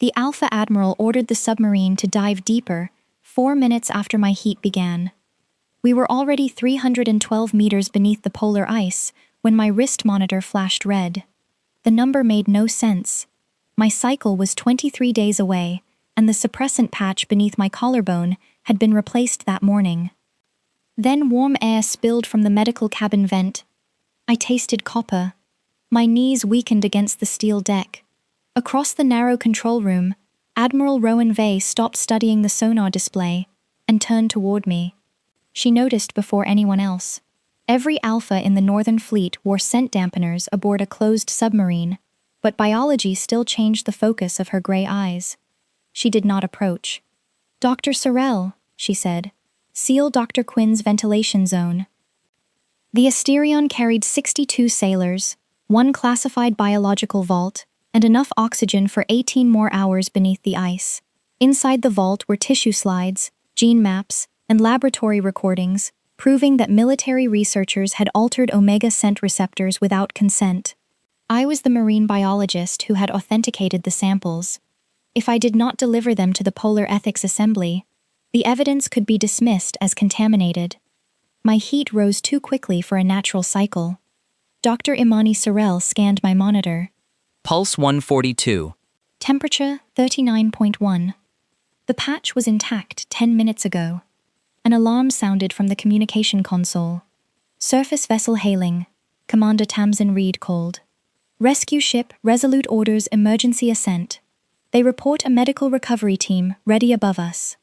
The Alpha Admiral ordered the submarine to dive deeper 4 minutes after my heat began. We were already 312 meters beneath the polar ice when my wrist monitor flashed red. The number made no sense. My cycle was 23 days away, and the suppressant patch beneath my collarbone had been replaced that morning. Then warm air spilled from the medical cabin vent. I tasted copper. My knees weakened against the steel deck. Across the narrow control room, Admiral Rowan Vey stopped studying the sonar display and turned toward me. She noticed before anyone else. Every Alpha in the Northern Fleet wore scent dampeners aboard a closed submarine, but biology still changed the focus of her gray eyes. She did not approach. "Dr. Sorrell," she said, "seal Dr. Quinn's ventilation zone." The Asterion carried 62 sailors, 1 classified biological vault, and enough oxygen for 18 more hours beneath the ice. Inside the vault were tissue slides, gene maps, and laboratory recordings, proving that military researchers had altered omega scent receptors without consent. I was the marine biologist who had authenticated the samples. If I did not deliver them to the Polar Ethics Assembly, the evidence could be dismissed as contaminated. My heat rose too quickly for a natural cycle. Dr. Imani Sorrell scanned my monitor. Pulse 142. Temperature 39.1. The patch was intact 10 minutes ago. An alarm sounded from the communication console. "Surface vessel hailing," Commander Tamsin Reed called. "Rescue ship Resolute orders emergency ascent. They report a medical recovery team ready above us."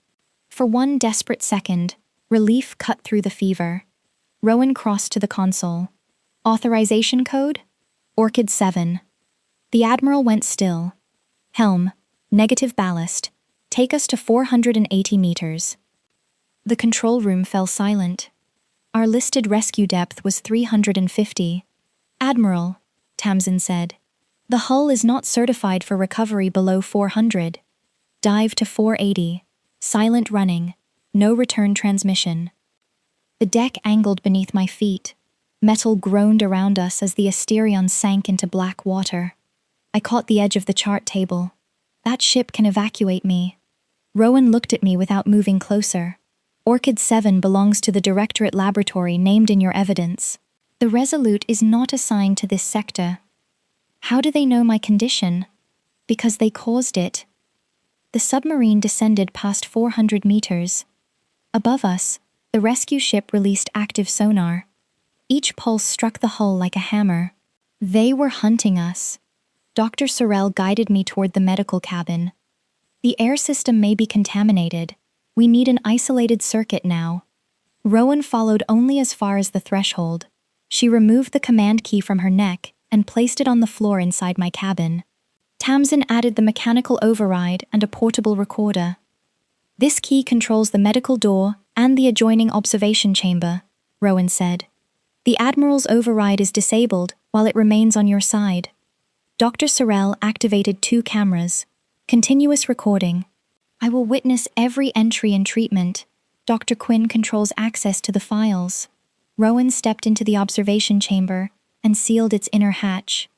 For one desperate second, relief cut through the fever. Rowan crossed to the console. "Authorization code? Orchid 7. The Admiral went still. "Helm, negative ballast. Take us to 480 meters. The control room fell silent. Our listed rescue depth was 350. "Admiral," Tamsin said, "the hull is not certified for recovery below 400. Dive to 480. Silent running. No return transmission." The deck angled beneath my feet. Metal groaned around us as the Asterion sank into black water. I caught the edge of the chart table. "That ship can evacuate me." Rowan looked at me without moving closer. "Orchid 7 belongs to the Directorate Laboratory named in your evidence. The Resolute is not assigned to this sector." "How do they know my condition?" "Because they caused it." The submarine descended past 400 meters. Above us, the rescue ship released active sonar. Each pulse struck the hull like a hammer. They were hunting us. Dr. Sorrell guided me toward the medical cabin. "The air system may be contaminated. We need an isolated circuit now." Rowan followed only as far as the threshold. She removed the command key from her neck and placed it on the floor inside my cabin. Tamsin added the mechanical override and a portable recorder. "This key controls the medical door and the adjoining observation chamber," Rowan said. "The Admiral's override is disabled while it remains on your side." Dr. Sorrell activated 2 cameras. Continuous recording. "I will witness every entry and treatment. Dr. Quinn controls access to the files." Rowan stepped into the observation chamber and sealed its inner hatch.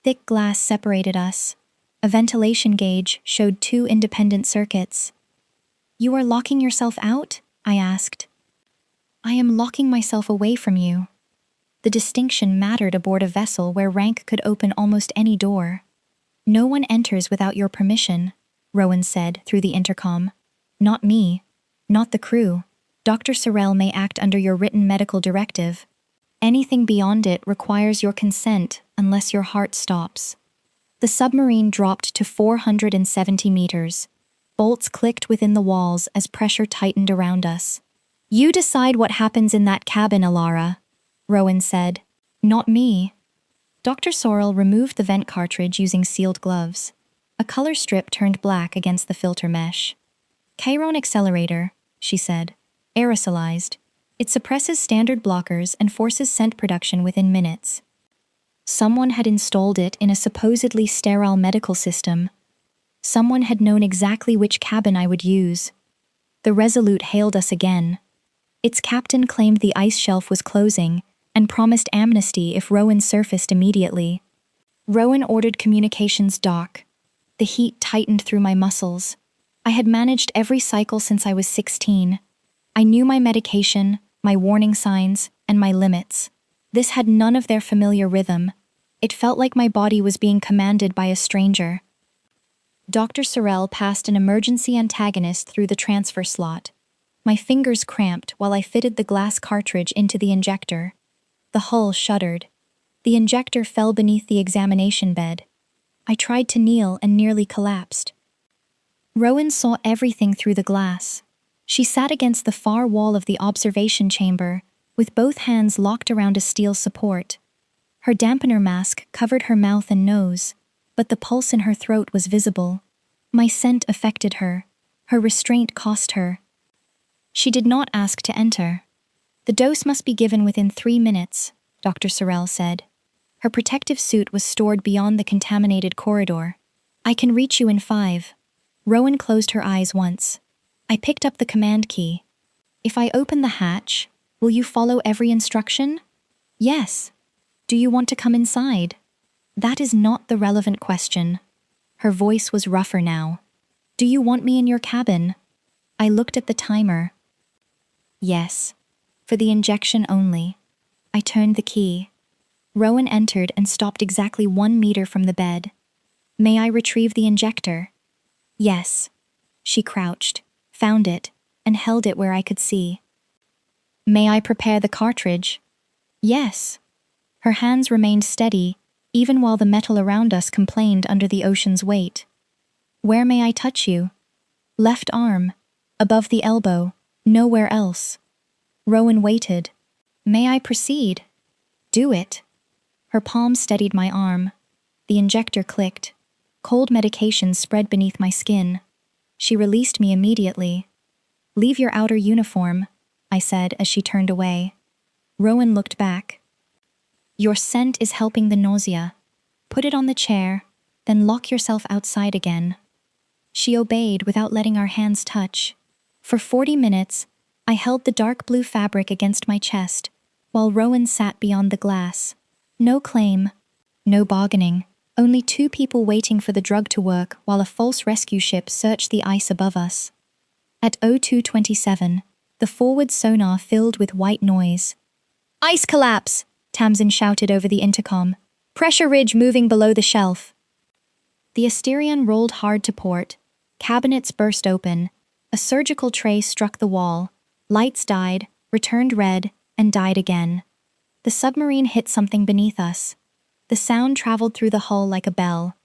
Thick glass separated us. A ventilation gauge showed 2 independent circuits. "You are locking yourself out?" I asked. "I am locking myself away from you." The distinction mattered aboard a vessel where rank could open almost any door. "No one enters without your permission," Rowan said through the intercom. "Not me. Not the crew. Dr. Sorrell may act under your written medical directive. Anything beyond it requires your consent unless your heart stops." The submarine dropped to 470 meters. Bolts clicked within the walls as pressure tightened around us. "You decide what happens in that cabin, Alara," Rowan said. "Not me." Dr. Sorrell removed the vent cartridge using sealed gloves. A color strip turned black against the filter mesh. "Chiron accelerator," she said. "Aerosolized. It suppresses standard blockers and forces scent production within minutes." Someone had installed it in a supposedly sterile medical system. Someone had known exactly which cabin I would use. The Resolute hailed us again. Its captain claimed the ice shelf was closing and promised amnesty if Rowan surfaced immediately. Rowan ordered communications dock. The heat tightened through my muscles. I had managed every cycle since I was 16. I knew my medication, my warning signs, and my limits. This had none of their familiar rhythm. It felt like my body was being commanded by a stranger. Dr. Sorrell passed an emergency antagonist through the transfer slot. My fingers cramped while I fitted the glass cartridge into the injector. The hull shuddered. The injector fell beneath the examination bed. I tried to kneel and nearly collapsed. Rowan saw everything through the glass. She sat against the far wall of the observation chamber, with both hands locked around a steel support. Her dampener mask covered her mouth and nose, but the pulse in her throat was visible. My scent affected her. Her restraint cost her. She did not ask to enter. The dose must be given within 3 minutes, Dr. Sorrell said. Her protective suit was stored beyond the contaminated corridor. I can reach you in 5. Rowan closed her eyes once. I picked up the command key. If I open the hatch, will you follow every instruction? Yes. Do you want to come inside? That is not the relevant question. Her voice was rougher now. Do you want me in your cabin? I looked at the timer. Yes. For the injection only. I turned the key. Rowan entered and stopped exactly 1 meter from the bed. May I retrieve the injector? Yes. She crouched, found it, and held it where I could see. May I prepare the cartridge? Yes. Her hands remained steady, even while the metal around us complained under the ocean's weight. Where may I touch you? Left arm, above the elbow, nowhere else. Rowan waited. May I proceed? Do it. Her palm steadied my arm. The injector clicked. Cold medication spread beneath my skin. She released me immediately. Leave your outer uniform, I said as she turned away. Rowan looked back. Your scent is helping the nausea. Put it on the chair, then lock yourself outside again. She obeyed without letting our hands touch. For 40 minutes, I held the dark blue fabric against my chest, while Rowan sat beyond the glass. No claim, no bargaining, only 2 people waiting for the drug to work while a false rescue ship searched the ice above us. At 02:27, the forward sonar filled with white noise. Ice collapse! Tamsin shouted over the intercom. Pressure ridge moving below the shelf. The Asterion rolled hard to port. Cabinets burst open. A surgical tray struck the wall. Lights died, returned red, and died again. The submarine hit something beneath us. The sound traveled through the hull like a bell.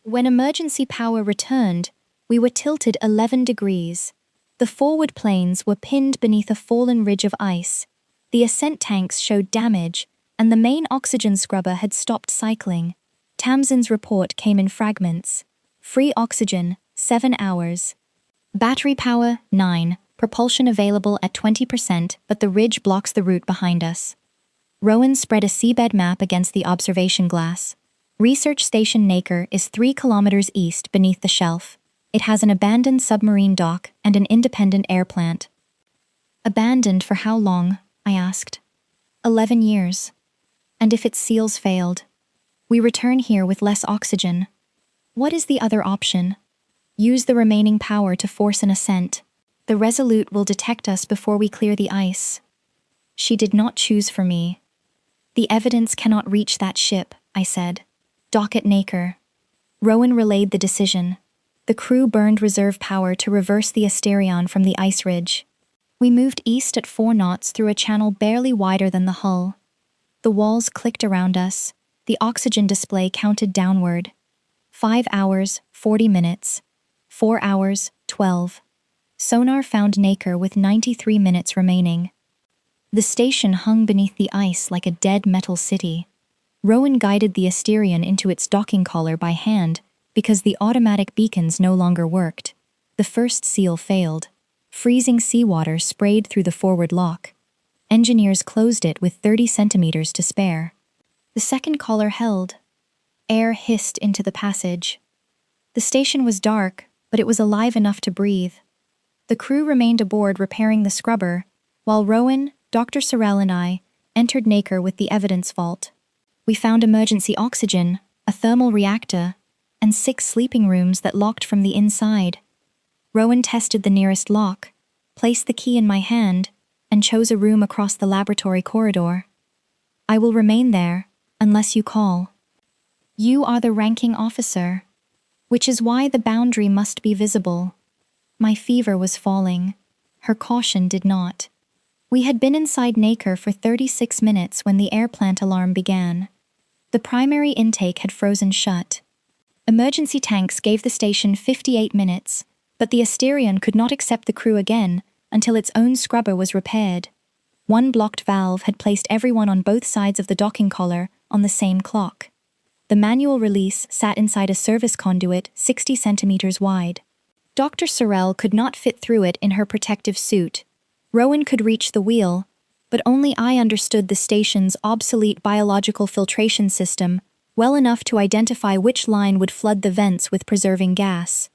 When emergency power returned, we were tilted 11 degrees. The forward planes were pinned beneath a fallen ridge of ice. The ascent tanks showed damage, and the main oxygen scrubber had stopped cycling. Tamsin's report came in fragments. Free oxygen, 7 hours. Battery power, 9. Propulsion available at 20%, but the ridge blocks the route behind us. Rowan spread a seabed map against the observation glass. Research Station Naker is 3 kilometers east beneath the shelf. It has an abandoned submarine dock and an independent air plant. Abandoned for how long? I asked. 11 years. And if its seals failed? We return here with less oxygen. What is the other option? Use the remaining power to force an ascent. The Resolute will detect us before we clear the ice. She did not choose for me. The evidence cannot reach that ship, I said. Dock at Naker. Rowan relayed the decision. The crew burned reserve power to reverse the Asterion from the ice ridge. We moved east at 4 knots through a channel barely wider than the hull. The walls clicked around us. The oxygen display counted downward. 5 hours, 40 minutes. 4 hours, 12. Sonar found Naker with 93 minutes remaining. The station hung beneath the ice like a dead metal city. Rowan guided the Asterion into its docking collar by hand because the automatic beacons no longer worked. The first seal failed. Freezing seawater sprayed through the forward lock. Engineers closed it with 30 centimeters to spare. The second collar held. Air hissed into the passage. The station was dark, but it was alive enough to breathe. The crew remained aboard repairing the scrubber, while Rowan, Dr. Sorrell and I entered Naker with the evidence vault. We found emergency oxygen, a thermal reactor, and 6 sleeping rooms that locked from the inside. Rowan tested the nearest lock, placed the key in my hand, and chose a room across the laboratory corridor. I will remain there, unless you call. You are the ranking officer, which is why the boundary must be visible. My fever was falling. Her caution did not. We had been inside Naker for 36 minutes when the air plant alarm began. The primary intake had frozen shut. Emergency tanks gave the station 58 minutes, but the Asterion could not accept the crew again until its own scrubber was repaired. One blocked valve had placed everyone on both sides of the docking collar on the same clock. The manual release sat inside a service conduit 60 centimeters wide. Dr. Sorrell could not fit through it in her protective suit. Rowan could reach the wheel, but only I understood the station's obsolete biological filtration system well enough to identify which line would flood the vents with preserving gas.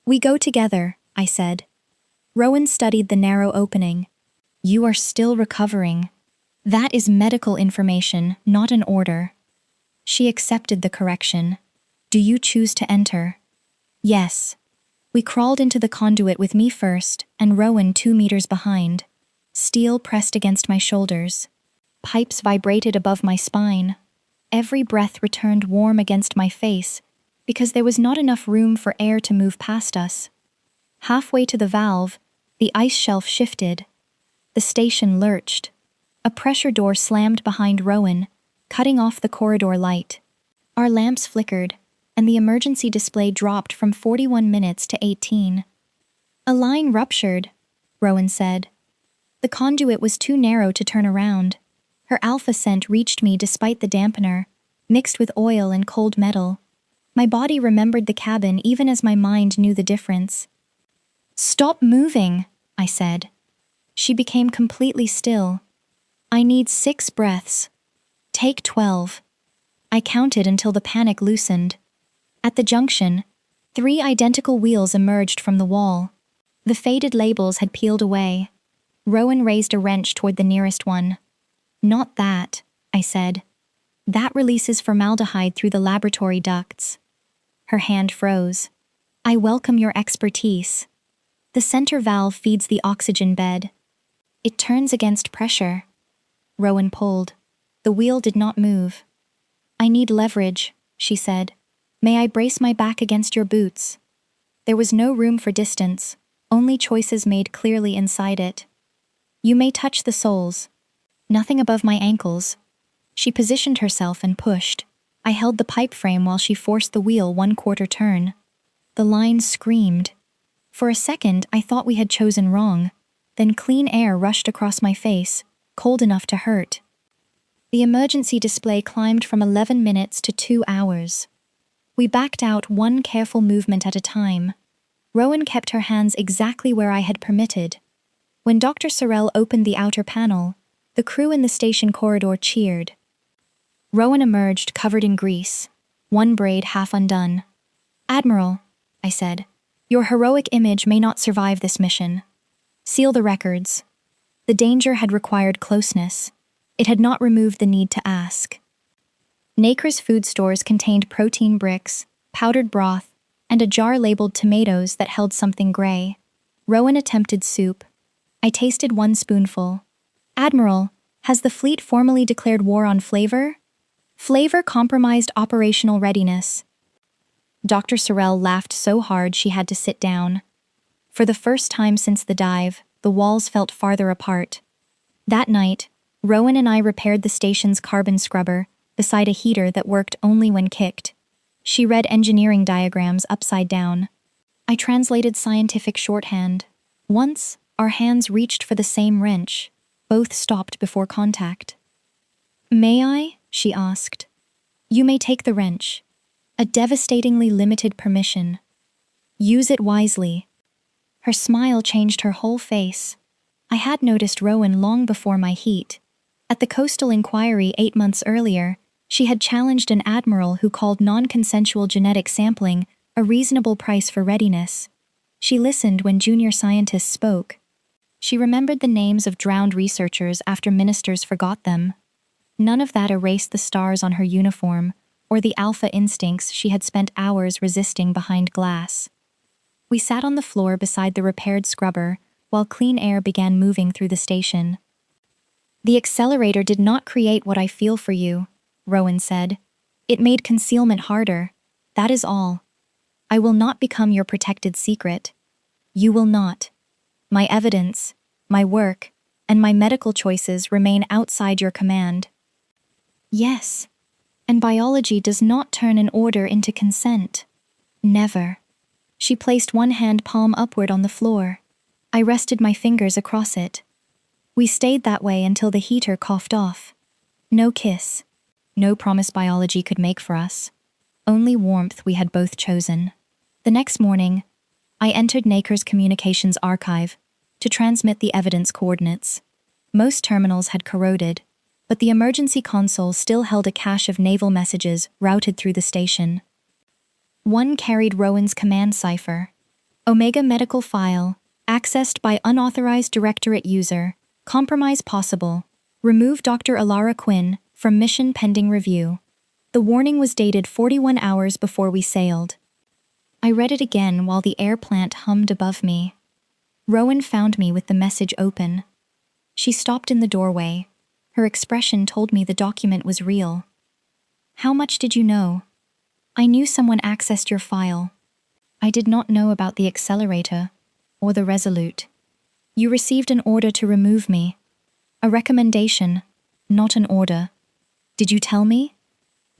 We go together, I said. Rowan studied the narrow opening. You are still recovering. That is medical information, not an order. She accepted the correction. Do you choose to enter? Yes. We crawled into the conduit with me first, and Rowan 2 meters behind. Steel pressed against my shoulders. Pipes vibrated above my spine. Every breath returned warm against my face, because there was not enough room for air to move past us. Halfway to the valve, the ice shelf shifted. The station lurched. A pressure door slammed behind Rowan, cutting off the corridor light. Our lamps flickered, and the emergency display dropped from 41 minutes to 18. A line ruptured, Rowan said. The conduit was too narrow to turn around. Her alpha scent reached me despite the dampener, mixed with oil and cold metal. My body remembered the cabin even as my mind knew the difference. Stop moving, I said. She became completely still. I need 6 breaths. Take 12. I counted until the panic loosened. At the junction, 3 identical wheels emerged from the wall. The faded labels had peeled away. Rowan raised a wrench toward the nearest one. Not that, I said. That releases formaldehyde through the laboratory ducts. Her hand froze. I welcome your expertise. The center valve feeds the oxygen bed. It turns against pressure. Rowan pulled. The wheel did not move. I need leverage, she said. May I brace my back against your boots? There was no room for distance, only choices made clearly inside it. You may touch the soles. Nothing above my ankles. She positioned herself and pushed. I held the pipe frame while she forced the wheel 1/4 turn. The line screamed. For a second, I thought we had chosen wrong. Then clean air rushed across my face, cold enough to hurt. The emergency display climbed from 11 minutes to 2 hours. We backed out 1 careful movement at a time. Rowan kept her hands exactly where I had permitted. When Dr. Sorrell opened the outer panel, the crew in the station corridor cheered. Rowan emerged covered in grease, one braid half undone. Admiral, I said, your heroic image may not survive this mission. Seal the records. The danger had required closeness. It had not removed the need to ask. Naker's food stores contained protein bricks, powdered broth, and a jar labeled tomatoes that held something gray. Rowan attempted soup. I tasted 1 spoonful. Admiral, has the fleet formally declared war on flavor? Flavor compromised operational readiness. Dr. Sorrell laughed so hard she had to sit down. For the first time since the dive, the walls felt farther apart. That night, Rowan and I repaired the station's carbon scrubber beside a heater that worked only when kicked. She read engineering diagrams upside down. I translated scientific shorthand. Once, our hands reached for the same wrench. Both stopped before contact. May I? She asked. You may take the wrench. A devastatingly limited permission. Use it wisely. Her smile changed her whole face. I had noticed Rowan long before my heat. At the Coastal Inquiry 8 months earlier, she had challenged an admiral who called non-consensual genetic sampling a reasonable price for readiness. She listened when junior scientists spoke. She remembered the names of drowned researchers after ministers forgot them. None of that erased the stars on her uniform or the alpha instincts she had spent hours resisting behind glass. We sat on the floor beside the repaired scrubber while clean air began moving through the station. "The accelerator did not create what I feel for you," Rowan said. "It made concealment harder. That is all. I will not become your protected secret. You will not. My evidence, my work, and my medical choices remain outside your command." Yes, and biology does not turn an order into consent. Never. She placed one hand palm upward on the floor. I rested my fingers across it. We stayed that way until the heater coughed off. No kiss. No promise biology could make for us. Only warmth we had both chosen. The next morning, I entered Naker's communications archive to transmit the evidence coordinates. Most terminals had corroded, but the emergency console still held a cache of naval messages routed through the station. One carried Rowan's command cipher. Omega medical file, accessed by unauthorized directorate user, compromise possible. Remove Dr. Alara Quinn from mission pending review. The warning was dated 41 hours before we sailed. I read it again while the air plant hummed above me. Rowan found me with the message open. She stopped in the doorway. Her expression told me the document was real. "How much did you know?" "I knew someone accessed your file. I did not know about the accelerator or the Resolute. You received an order to remove me. A recommendation, not an order. Did you tell me?"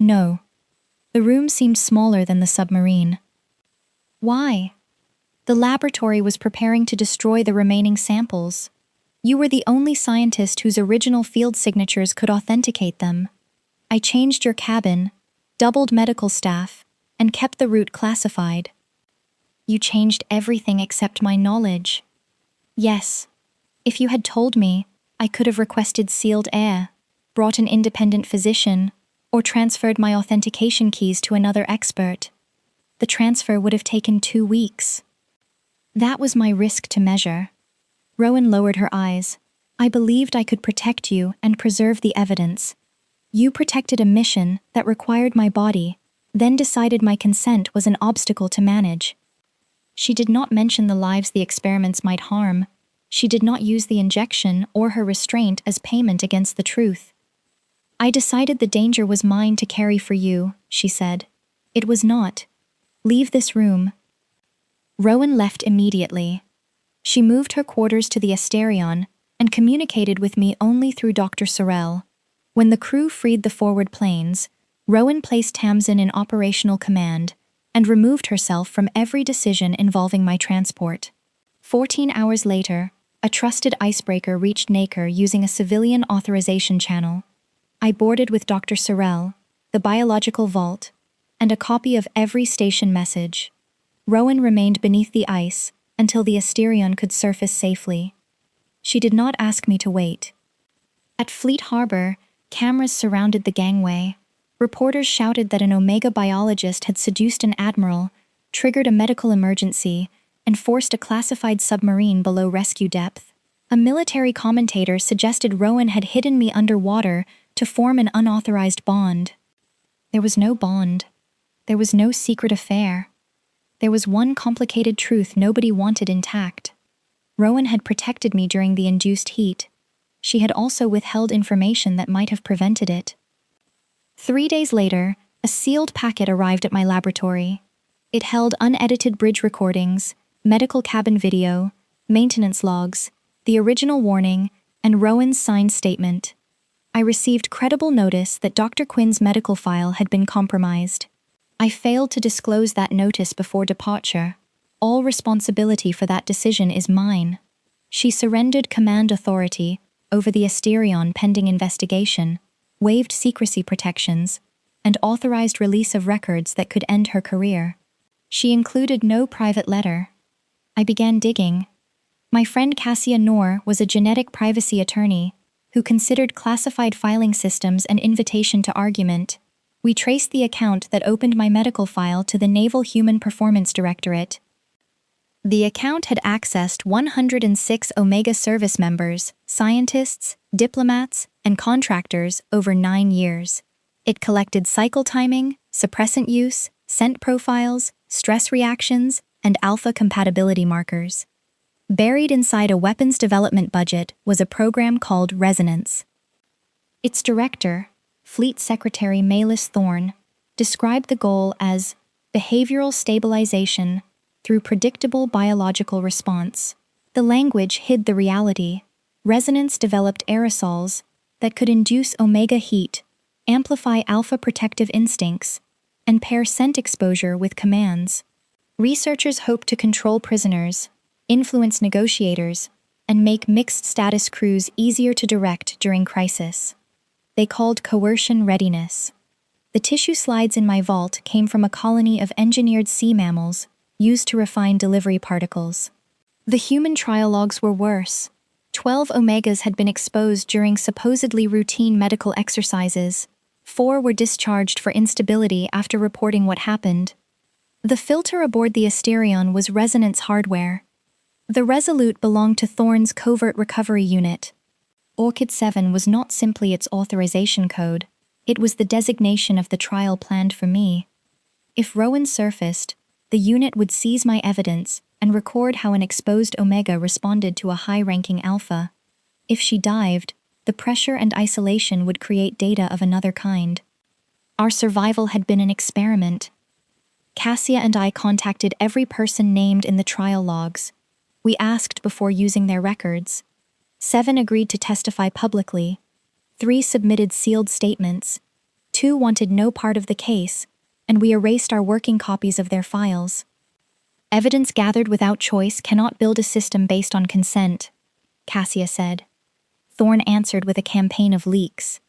"No." The room seemed smaller than the submarine. "Why?" "The laboratory was preparing to destroy the remaining samples. You were the only scientist whose original field signatures could authenticate them. I changed your cabin, doubled medical staff, and kept the route classified." "You changed everything except my knowledge." "Yes. If you had told me, I could have requested sealed air, brought an independent physician, or transferred my authentication keys to another expert. The transfer would have taken 2 weeks. That was my risk to measure." Rowan lowered her eyes. "I believed I could protect you and preserve the evidence. You protected a mission that required my body, then decided my consent was an obstacle to manage." She did not mention the lives the experiments might harm. She did not use the injection or her restraint as payment against the truth. "I decided the danger was mine to carry for you," she said. "It was not. Leave this room." Rowan left immediately. She moved her quarters to the Asterion and communicated with me only through Dr. Sorrell. When the crew freed the forward planes, Rowan placed Tamsin in operational command and removed herself from every decision involving my transport. 14 hours later, a trusted icebreaker reached Naker using a civilian authorization channel. I boarded with Dr. Sorrell, the biological vault, and a copy of every station message. Rowan remained beneath the ice until the Asterion could surface safely. She did not ask me to wait. At Fleet Harbor, cameras surrounded the gangway. Reporters shouted that an Omega biologist had seduced an admiral, triggered a medical emergency, and forced a classified submarine below rescue depth. A military commentator suggested Rowan had hidden me underwater to form an unauthorized bond. There was no bond. There was no secret affair. There was one complicated truth nobody wanted intact. Rowan had protected me during the induced heat. She had also withheld information that might have prevented it. 3 days later, a sealed packet arrived at my laboratory. It held unedited bridge recordings, medical cabin video, maintenance logs, the original warning, and Rowan's signed statement. I received credible notice that Dr. Quinn's medical file had been compromised. I failed to disclose that notice before departure. All responsibility for that decision is mine. She surrendered command authority over the Asterion pending investigation, waived secrecy protections, and authorized release of records that could end her career. She included no private letter. I began digging. My friend Cassia Noor was a genetic privacy attorney who considered classified filing systems an invitation to argument. We traced the account that opened my medical file to the Naval Human Performance Directorate. The account had accessed 106 Omega service members, scientists, diplomats, and contractors over 9 years. It collected cycle timing, suppressant use, scent profiles, stress reactions, and alpha compatibility markers. Buried inside a weapons development budget was a program called Resonance. Its director, Fleet Secretary Malis Thorne, described the goal as behavioral stabilization through predictable biological response. The language hid the reality. Resonance developed aerosols that could induce omega heat, amplify alpha protective instincts, and pair scent exposure with commands. Researchers hope to control prisoners, influence negotiators, and make mixed-status crews easier to direct during crisis. They called coercion readiness. The tissue slides in my vault came from a colony of engineered sea mammals used to refine delivery particles. The human trial logs were worse. 12 omegas had been exposed during supposedly routine medical exercises. 4 were discharged for instability after reporting what happened. The filter aboard the Asterion was Resonance hardware. The Resolute belonged to Thorne's covert recovery unit. Orchid 7 was not simply its authorization code, it was the designation of the trial planned for me. If Rowan surfaced, the unit would seize my evidence and record how an exposed Omega responded to a high-ranking Alpha. If she dived, the pressure and isolation would create data of another kind. Our survival had been an experiment. Cassia and I contacted every person named in the trial logs. We asked before using their records. 7 agreed to testify publicly. 3 submitted sealed statements. 2 wanted no part of the case, and we erased our working copies of their files. Evidence gathered without choice cannot build a system based on consent, Cassia said. Thorne answered with a campaign of leaks.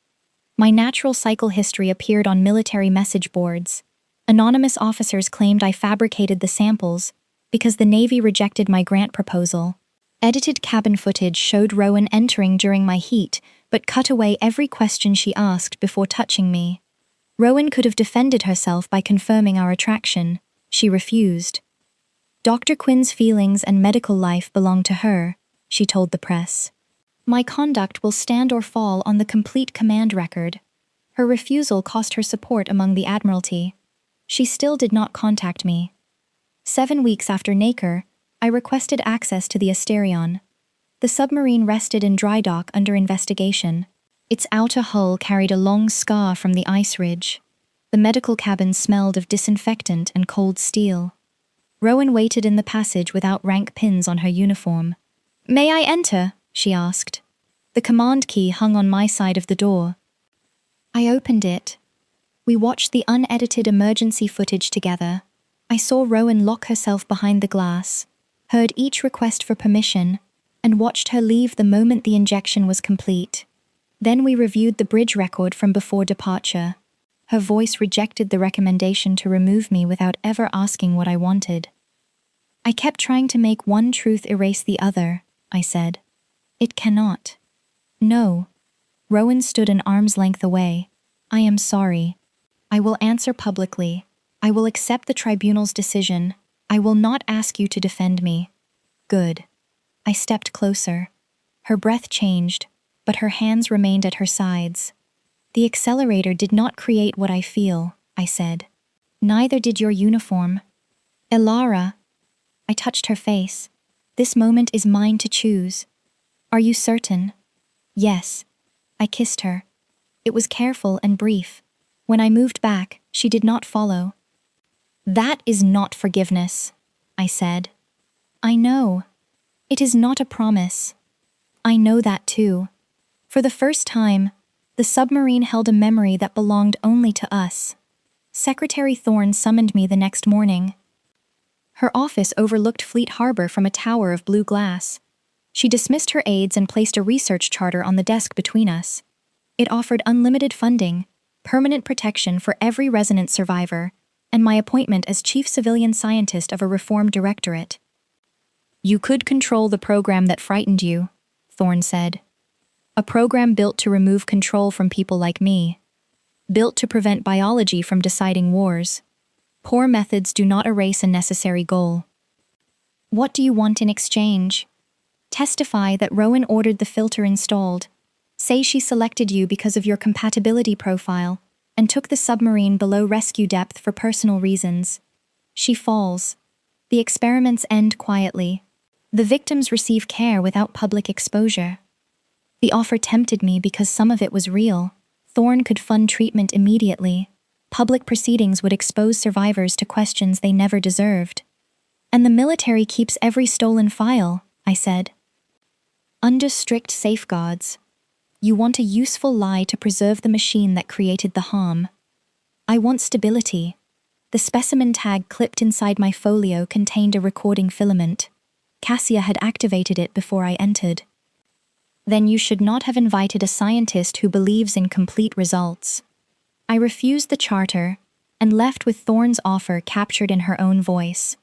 My natural cycle history appeared on military message boards. Anonymous officers claimed I fabricated the samples because the Navy rejected my grant proposal. Edited cabin footage showed Rowan entering during my heat, but cut away every question she asked before touching me. Rowan could have defended herself by confirming our attraction. She refused. Dr. Quinn's feelings and medical life belong to her, she told the press. My conduct will stand or fall on the complete command record. Her refusal cost her support among the Admiralty. She still did not contact me. 7 weeks after Naker, I requested access to the Asterion. The submarine rested in dry dock under investigation. Its outer hull carried a long scar from the ice ridge. The medical cabin smelled of disinfectant and cold steel. Rowan waited in the passage without rank pins on her uniform. "May I enter?" she asked. The command key hung on my side of the door. I opened it. We watched the unedited emergency footage together. I saw Rowan lock herself behind the glass, heard each request for permission, and watched her leave the moment the injection was complete. Then we reviewed the bridge record from before departure. Her voice rejected the recommendation to remove me without ever asking what I wanted. I kept trying to make one truth erase the other, I said. It cannot. No. Rowan stood an arm's length away. I am sorry. I will answer publicly. I will accept the tribunal's decision. I will not ask you to defend me. Good. I stepped closer. Her breath changed, but her hands remained at her sides. The accelerator did not create what I feel, I said. Neither did your uniform. Elara. I touched her face. This moment is mine to choose. Are you certain? Yes. I kissed her. It was careful and brief. When I moved back, she did not follow. That is not forgiveness, I said. I know. It is not a promise. I know that too. For the first time, the submarine held a memory that belonged only to us. Secretary Thorne summoned me the next morning. Her office overlooked Fleet Harbor from a tower of blue glass. She dismissed her aides and placed a research charter on the desk between us. It offered unlimited funding, permanent protection for every Resonance survivor, and my appointment as chief civilian scientist of a reformed directorate. You could control the program that frightened you, Thorne said. A program built to remove control from people like me. Built to prevent biology from deciding wars. Poor methods do not erase a necessary goal. What do you want in exchange? Testify that Rowan ordered the filter installed. Say she selected you because of your compatibility profile, and took the submarine below rescue depth for personal reasons. She falls. The experiments end quietly. The victims receive care without public exposure. The offer tempted me because some of it was real. Thorne could fund treatment immediately. Public proceedings would expose survivors to questions they never deserved. And the military keeps every stolen file, I said. Under strict safeguards. You want a useful lie to preserve the machine that created the harm. I want stability. The specimen tag clipped inside my folio contained a recording filament. Cassia had activated it before I entered. Then you should not have invited a scientist who believes in complete results. I refused the charter and left with Thorne's offer captured in her own voice.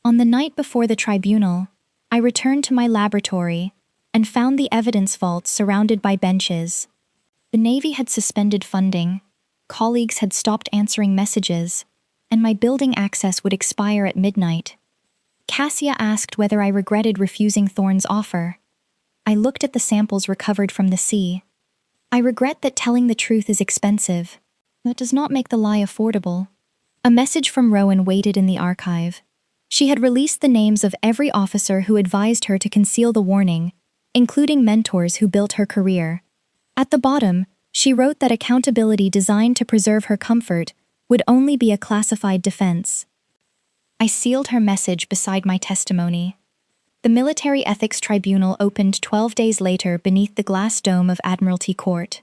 On the night before the tribunal, I returned to my laboratory and found the evidence vault surrounded by benches. The Navy had suspended funding, colleagues had stopped answering messages, and my building access would expire at midnight. Cassia asked whether I regretted refusing Thorne's offer. I looked at the samples recovered from the sea. I regret that telling the truth is expensive. That does not make the lie affordable. A message from Rowan waited in the archive. She had released the names of every officer who advised her to conceal the warning, including mentors who built her career. At the bottom, she wrote that accountability designed to preserve her comfort would only be a classified defense. I sealed her message beside my testimony. The Military Ethics Tribunal opened 12 days later beneath the glass dome of Admiralty Court.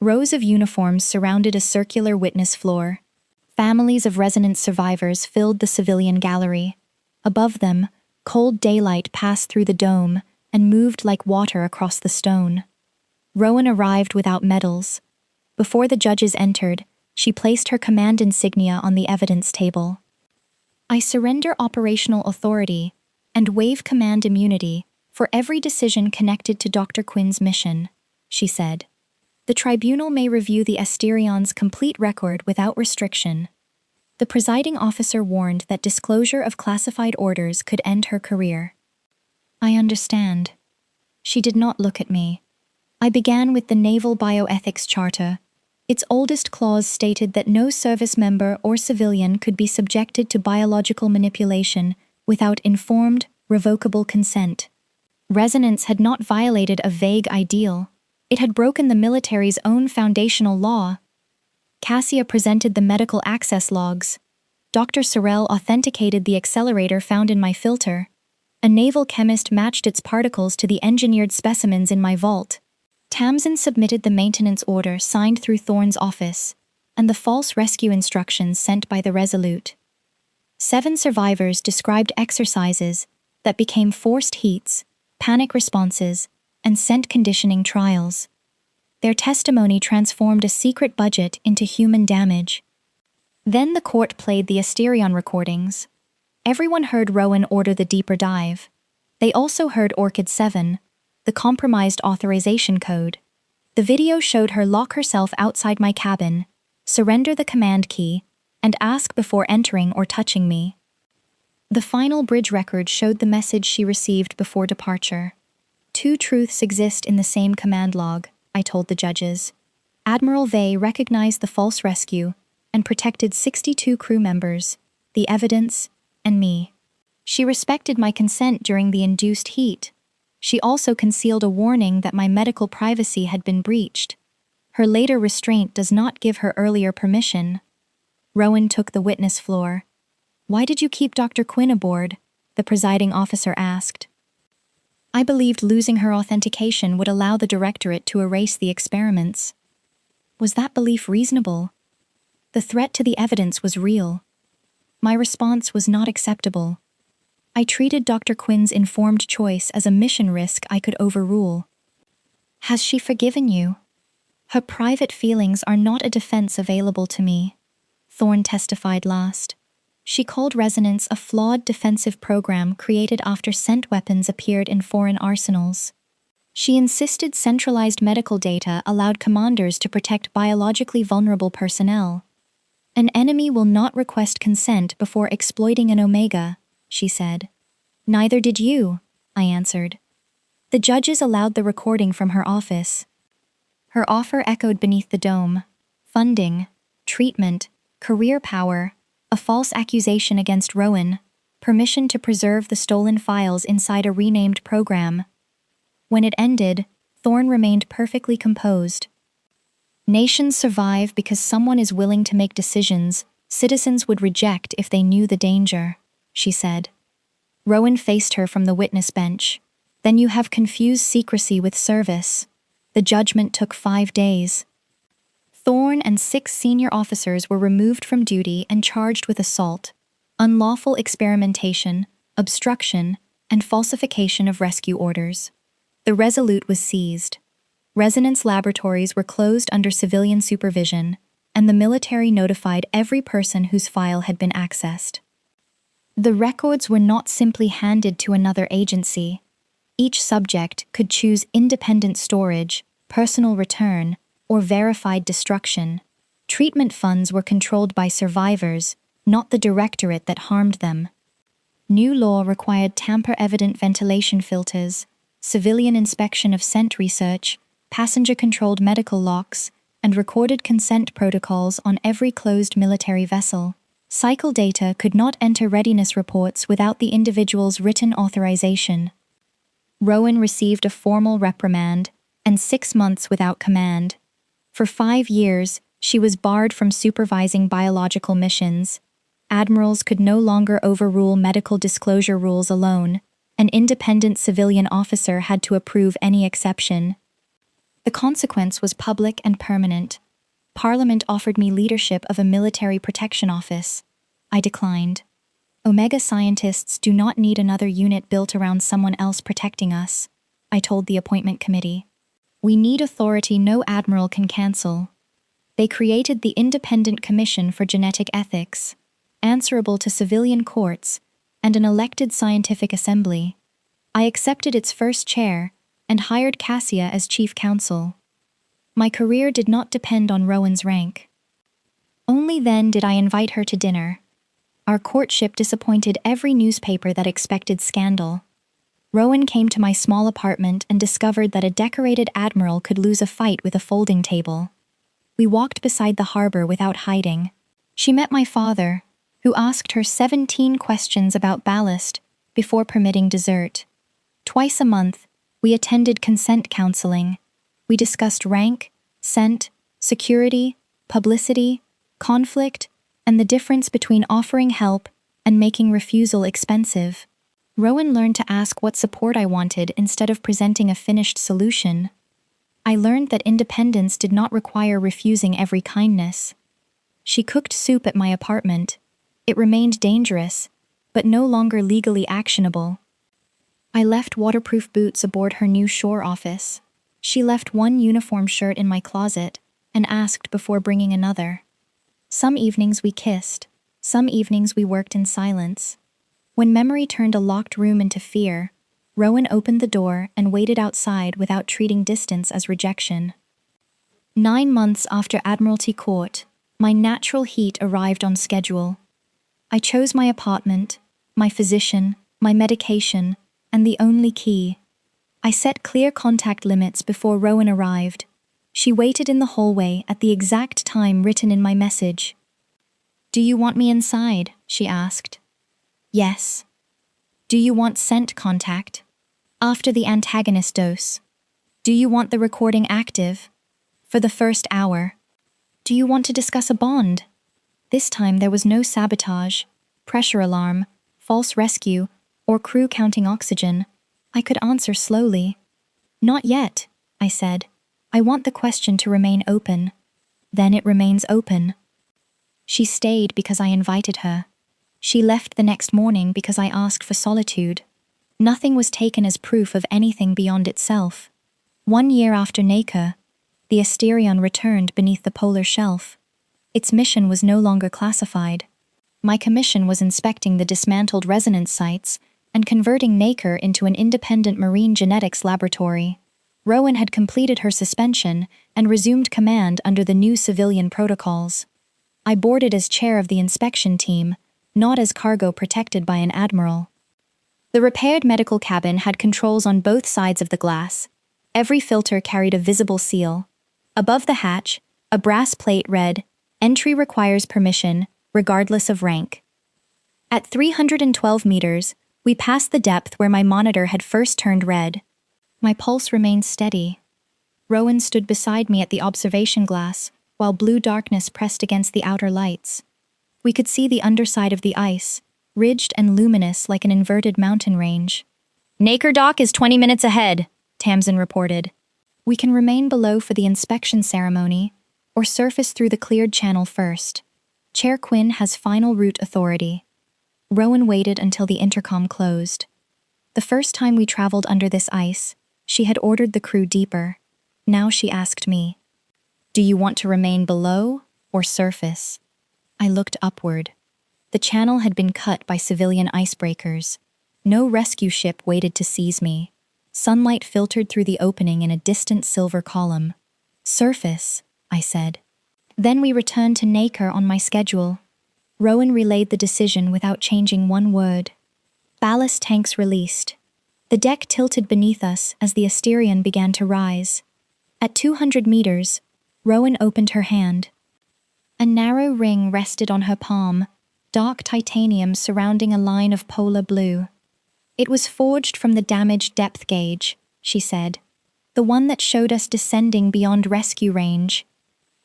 Rows of uniforms surrounded a circular witness floor. Families of resonance survivors filled the civilian gallery. Above them, cold daylight passed through the dome and moved like water across the stone. Rowan arrived without medals. Before the judges entered, she placed her command insignia on the evidence table. I surrender operational authority and waive command immunity for every decision connected to Dr. Quinn's mission, she said. The tribunal may review the Asterion's complete record without restriction. The presiding officer warned that disclosure of classified orders could end her career. I understand. She did not look at me. I began with the Naval Bioethics Charter. Its oldest clause stated that no service member or civilian could be subjected to biological manipulation without informed, revocable consent. Resonance had not violated a vague ideal. It had broken the military's own foundational law. Cassia presented the medical access logs. Dr. Sorrell authenticated the accelerator found in my filter. A naval chemist matched its particles to the engineered specimens in my vault. Tamsin submitted the maintenance order signed through Thorne's office, and the false rescue instructions sent by the Resolute. 7 survivors described exercises that became forced heats, panic responses, and scent conditioning trials. Their testimony transformed a secret budget into human damage. Then the court played the Asterion recordings. Everyone heard Rowan order the deeper dive. They also heard Orchid 7, the compromised authorization code. The video showed her lock herself outside my cabin, surrender the command key, and ask before entering or touching me. The final bridge record showed the message she received before departure. 2 truths exist in the same command log, I told the judges. Admiral Vey recognized the false rescue and protected 62 crew members, the evidence, and me. She respected my consent during the induced heat. She also concealed a warning that my medical privacy had been breached. Her later restraint does not give her earlier permission. Rowan took the witness floor. "Why did you keep Dr. Quinn aboard?" the presiding officer asked. I believed losing her authentication would allow the directorate to erase the experiments. Was that belief reasonable? The threat to the evidence was real. My response was not acceptable. I treated Dr. Quinn's informed choice as a mission risk I could overrule. "Has she forgiven you?" "Her private feelings are not a defense available to me," Thorne testified last. She called Resonance a flawed defensive program created after scent weapons appeared in foreign arsenals. She insisted centralized medical data allowed commanders to protect biologically vulnerable personnel. "An enemy will not request consent before exploiting an Omega," she said. "Neither did you," I answered. The judges allowed the recording from her office. Her offer echoed beneath the dome. Funding, treatment, career power, a false accusation against Rowan, permission to preserve the stolen files inside a renamed program. When it ended, Thorne remained perfectly composed. Nations survive because someone is willing to make decisions citizens would reject if they knew the danger, she said. Rowan faced her from the witness bench. Then you have confused secrecy with service. The judgment took 5 days. Thorne and 6 senior officers were removed from duty and charged with assault, unlawful experimentation, obstruction, and falsification of rescue orders. The Resolute was seized. Resonance laboratories were closed under civilian supervision, and the military notified every person whose file had been accessed. The records were not simply handed to another agency. Each subject could choose independent storage, personal return, or verified destruction. Treatment funds were controlled by survivors, not the directorate that harmed them. New law required tamper-evident ventilation filters, civilian inspection of scent research, passenger-controlled medical locks, and recorded consent protocols on every closed military vessel. Cycle data could not enter readiness reports without the individual's written authorization. Rowan received a formal reprimand and 6 months without command. For 5 years, she was barred from supervising biological missions. Admirals could no longer overrule medical disclosure rules alone. An independent civilian officer had to approve any exception. The consequence was public and permanent. Parliament offered me leadership of a military protection office. I declined. Omega scientists do not need another unit built around someone else protecting us, I told the appointment committee. We need authority no admiral can cancel. They created the Independent Commission for Genetic Ethics, answerable to civilian courts, and an elected scientific assembly. I accepted its first chair and hired Cassia as chief counsel. My career did not depend on Rowan's rank. Only then did I invite her to dinner. Our courtship disappointed every newspaper that expected scandal. Rowan came to my small apartment and discovered that a decorated admiral could lose a fight with a folding table. We walked beside the harbor without hiding. She met my father, who asked her 17 questions about ballast before permitting dessert. Twice a month, we attended consent counseling. We discussed rank, scent, security, publicity, conflict, and the difference between offering help and making refusal expensive. Rowan learned to ask what support I wanted instead of presenting a finished solution. I learned that independence did not require refusing every kindness. She cooked soup at my apartment. It remained dangerous, but no longer legally actionable. I left waterproof boots aboard her new shore office. She left one uniform shirt in my closet and asked before bringing another. Some evenings we kissed. Some evenings we worked in silence. When memory turned a locked room into fear, Rowan opened the door and waited outside without treating distance as rejection. 9 months after Admiralty Court, my natural heat arrived on schedule. I chose my apartment, my physician, my medication, and the only key. I set clear contact limits before Rowan arrived. She waited in the hallway at the exact time written in my message. "Do you want me inside?" she asked. "Yes." "Do you want scent contact?" "After the antagonist dose." "Do you want the recording active?" "For the first hour." "Do you want to discuss a bond?" This time there was no sabotage, pressure alarm, false rescue, or crew counting oxygen. I could answer slowly. "Not yet," I said. "I want the question to remain open." "Then it remains open." She stayed because I invited her. She left the next morning because I asked for solitude. Nothing was taken as proof of anything beyond itself. 1 year after NACA, the Asterion returned beneath the polar shelf. Its mission was no longer classified. My commission was inspecting the dismantled resonance sites and converting NACA into an independent marine genetics laboratory. Rowan had completed her suspension and resumed command under the new civilian protocols. I boarded as chair of the inspection team, not as cargo protected by an admiral. The repaired medical cabin had controls on both sides of the glass. Every filter carried a visible seal. Above the hatch, a brass plate read, Entry requires permission, regardless of rank. At 312 meters, we passed the depth where my monitor had first turned red. My pulse remained steady. Rowan stood beside me at the observation glass, while blue darkness pressed against the outer lights. We could see the underside of the ice, ridged and luminous like an inverted mountain range. Naker Dock is 20 minutes ahead, Tamsin reported. We can remain below for the inspection ceremony, or surface through the cleared channel first. Chair Quinn has final route authority. Rowan waited until the intercom closed. The first time we traveled under this ice, she had ordered the crew deeper. Now she asked me, "Do you want to remain below or surface?" I looked upward. The channel had been cut by civilian icebreakers. No rescue ship waited to seize me. Sunlight filtered through the opening in a distant silver column. "Surface," I said. Then we returned to Naker on my schedule. Rowan relayed the decision without changing one word. Ballast tanks released. The deck tilted beneath us as the Asterion began to rise. At 200 meters, Rowan opened her hand. A narrow ring rested on her palm, dark titanium surrounding a line of polar blue. "It was forged from the damaged depth gauge," she said, "the one that showed us descending beyond rescue range."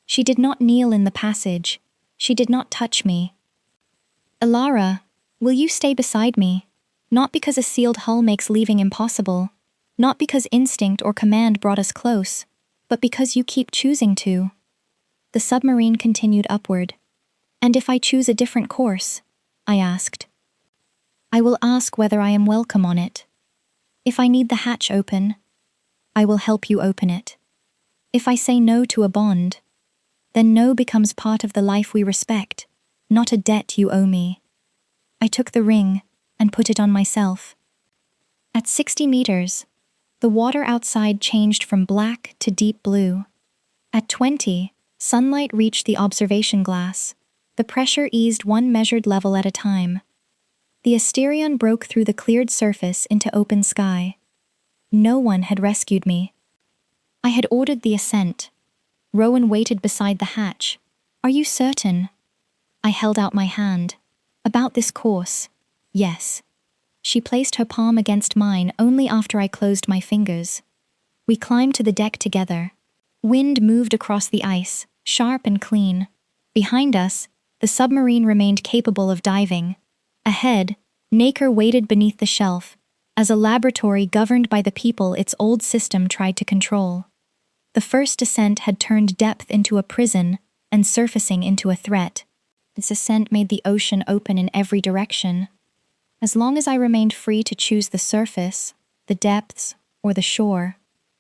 She did not kneel in the passage. She did not touch me. "Alara, will you stay beside me? Not because a sealed hull makes leaving impossible, not because instinct or command brought us close, but because you keep choosing to." The submarine continued upward. "And if I choose a different course?" I asked. "I will ask whether I am welcome on it. If I need the hatch open, I will help you open it. If I say no to a bond, then no becomes part of the life we respect, not a debt you owe me." I took the ring and put it on myself. At 60 meters, the water outside changed from black to deep blue. At 20, sunlight reached the observation glass. The pressure eased one measured level at a time. The Asterion broke through the cleared surface into open sky. No one had rescued me. I had ordered the ascent. Rowan waited beside the hatch. "Are you certain?" I held out my hand. "About this course, yes." She placed her palm against mine only after I closed my fingers. We climbed to the deck together. Wind moved across the ice, sharp and clean. Behind us, the submarine remained capable of diving. Ahead, Naker waited beneath the shelf, as a laboratory governed by the people its old system tried to control. The first descent had turned depth into a prison and surfacing into a threat. This ascent made the ocean open in every direction. As long as I remained free to choose the surface, the depths, or the shore,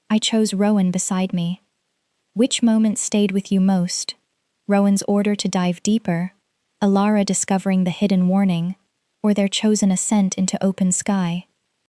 I chose Rowan beside me. Which moment stayed with you most? Rowan's order to dive deeper, Alara discovering the hidden warning, or their chosen ascent into open sky?